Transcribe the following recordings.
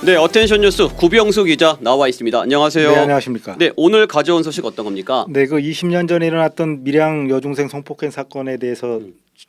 네, 어텐션 뉴스 구병수 기자 나와 있습니다. 안녕하세요. 네, 안녕하십니까. 네, 오늘 가져온 소식 어떤 겁니까? 네, 그 20년 전에 일어났던 밀양 여중생 성폭행 사건에 대해서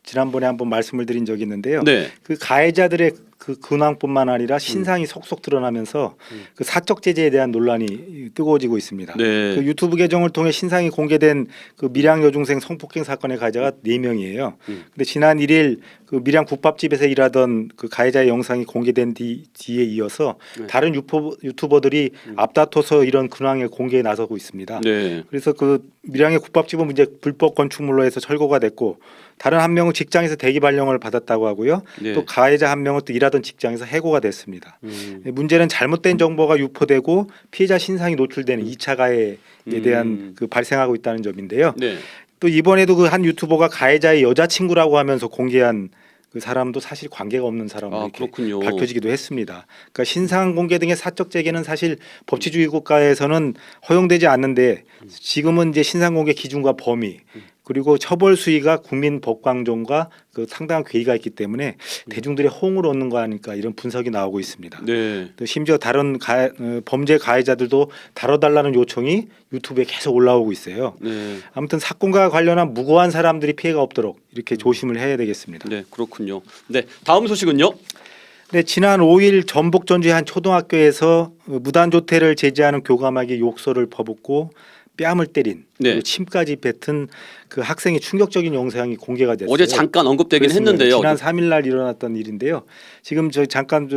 지난번에 한번 말씀을 드린 적이 있는데요. 네. 그 가해자들의 그 근황뿐만 아니라 신상이 속속 드러나면서 그 사적 제재에 대한 논란이 뜨거워지고 있습니다. 네. 그 유튜브 계정을 통해 신상이 공개된 그 밀양 여중생 성폭행 사건의 가해자가 4명이에요. 근데 지난 1일 그 밀양 국밥집에서 일하던 그 가해자의 영상이 공개된 뒤에 이어서 다른 유튜버들이 앞다퉈서 이런 근황의 공개에 나서고 있습니다. 네. 그래서 그 밀양의 국밥집은 이제 불법 건축물로 해서 철거가 됐고 다른 한 명은 직장에서 대기 발령을 받았다고 하고요. 네. 또 가해자 한 명은 또 일하던 직장에서 해고가 됐습니다. 문제는 잘못된 정보가 유포되고 피해자 신상이 노출되는 2차 가해에 대한 그 발생하고 있다는 점인데요. 네. 또 이번에도 그 한 유튜버가 가해자의 여자친구라고 하면서 공개한 그 사람도 사실 관계가 없는 사람으로 이렇게 그렇군요. 밝혀지기도 했습니다. 그러니까 신상 공개 등의 사적 재개는 사실 법치주의 국가에서는 허용되지 않는데 지금은 이제 신상 공개 기준과 범위 그리고 처벌 수위가 국민 법광종과 그 상당한 괴이가 있기 때문에 대중들의 호응을 얻는 거 아닐까 이런 분석이 나오고 있습니다. 네. 또 심지어 다른 범죄 가해자들도 다뤄달라는 요청이 유튜브에 계속 올라오고 있어요. 네. 아무튼 사건과 관련한 무고한 사람들이 피해가 없도록 이렇게 조심을 해야 되겠습니다. 네, 그렇군요. 네, 다음 소식은요? 네, 지난 5일 전북 전주의 한 초등학교에서 무단 조퇴를 제지하는 교감에게 욕설을 퍼붓고 뺨을 때린 네. 그리고 침까지 뱉은 그 학생의 충격적인 영상이 공개가 됐어요. 어제 잠깐 언급되긴 그렇습니다. 했는데요. 지난 3일 날 일어났던 일인데요. 지금 저 잠깐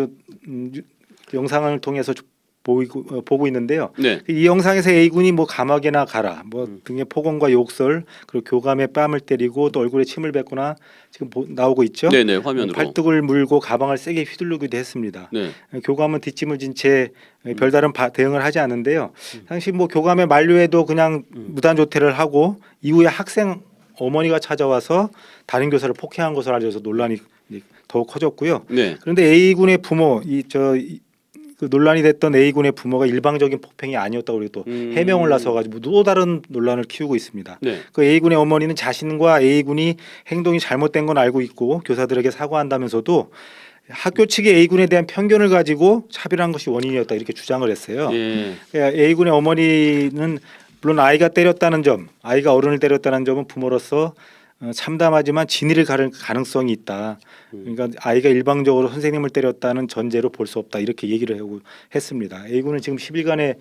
영상을 통해서 보고 있는데요. 네. 이 영상에서 A군이 뭐 감옥에나 가라 뭐 등의 폭언과 욕설 그리고 교감에 뺨을 때리고 또 얼굴에 침을 뱉거나 지금 나오고 있죠. 네, 네, 화면으로. 팔뚝을 물고 가방을 세게 휘둘르기도 했습니다. 네. 교감은 뒷짐을 진 채 별다른 대응을 하지 않는데요. 당시 뭐 교감의 만료에도 그냥 무단 조퇴를 하고 이후에 학생 어머니가 찾아와서 담임 교사를 폭행한 것으로 알려져서 논란이 더욱 커졌고요. 네. 그런데 A군의 부모 그 논란이 됐던 A군의 부모가 일방적인 폭행이 아니었다고 그리고 또 해명을 나서가지고 또 다른 논란을 키우고 있습니다. 네. 그 A군의 어머니는 자신과 A군이 행동이 잘못된 건 알고 있고 교사들에게 사과한다면서도 학교 측이 A군에 대한 편견을 가지고 차별한 것이 원인이었다 이렇게 주장을 했어요. 예. A군의 어머니는 물론 아이가 때렸다는 점, 아이가 어른을 때렸다는 점은 부모로서 참담하지만 진위를 가를 가능성이 있다. 그러니까 아이가 일방적으로 선생님을 때렸다는 전제로 볼 수 없다 이렇게 얘기를 하고 했습니다. A군은 지금 10일간의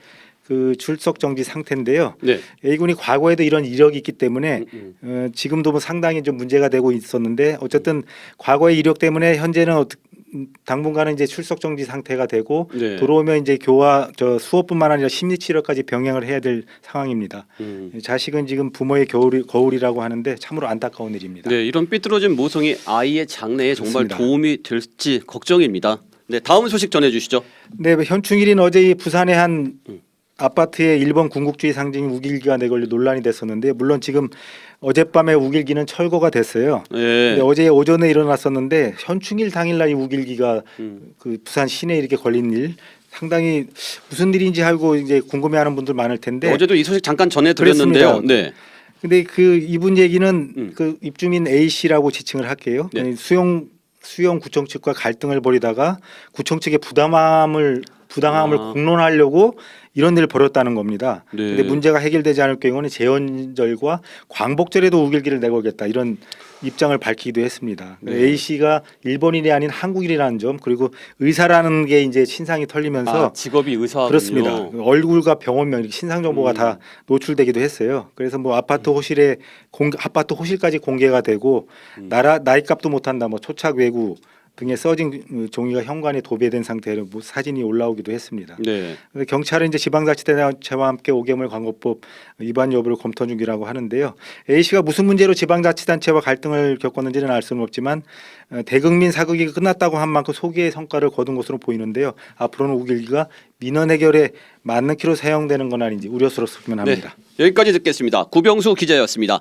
그 출석 정지 상태인데요. 네. A군이 과거에도 이런 이력이 있기 때문에 지금도 뭐 상당히 좀 문제가 되고 있었는데 어쨌든 과거의 이력 때문에 현재는 당분간은 이제 출석 정지 상태가 되고 네. 들어오면 이제 수업뿐만 아니라 심리 치료까지 병행을 해야 될 상황입니다. 자식은 지금 부모의 거울이라고 하는데 참으로 안타까운 일입니다. 네, 이런 삐뚤어진 모성이 아이의 장래에 정말 그렇습니다. 도움이 될지 걱정입니다. 네, 다음 소식 전해 주시죠. 네, 현충일인 어제 부산의 한 아파트에 일본 군국주의 상징인 우길기가 내걸려 논란이 됐었는데 물론 지금 어젯밤에 우길기는 철거가 됐어요. 네. 근데 어제 오전에 일어났었는데 현충일 당일날 이 우길기가 그 부산 시내에 이렇게 걸린 일 상당히 무슨 일인지 알고 이제 궁금해하는 분들 많을 텐데 어제도 이 소식 잠깐 전해 드렸는데요. 그렇습니다. 네. 근데 그 이분 얘기는 그 입주민 A 씨라고 지칭을 할게요. 네. 수영 구청 측과 갈등을 벌이다가 구청 측의 부당함을 공론하려고 이런 일을 벌였다는 겁니다. 네. 근데 문제가 해결되지 않을 경우는 제헌절과 광복절에도 우길기를 내걸겠다 이런 입장을 밝히기도 했습니다. 네. A 씨가 일본인이 아닌 한국인이라는 점 그리고 의사라는 게 이제 신상이 털리면서 직업이 의사군요. 그렇습니다. 얼굴과 병원명 이렇게 신상 정보가 다 노출되기도 했어요. 그래서 뭐 아파트 호실까지 공개가 되고 나이값도 못한다, 뭐 초착 외구 등의 써진 종이가 현관에 도배된 상태로 뭐 사진이 올라오기도 했습니다. 네. 그래서 경찰은 이제 지방자치단체와 함께 5개물 광고법 위반 여부를 검토 중이라고 하는데요. A 씨가 무슨 문제로 지방자치단체와 갈등을 겪었는지는 알 수는 없지만 대국민 사극이 끝났다고 한 만큼 소기의 성과를 거둔 것으로 보이는데요. 앞으로는 우길기가 민원 해결에 맞는 키로 사용되는 건 아닌지 우려스럽기만 합니다. 네. 여기까지 듣겠습니다. 구병수 기자였습니다.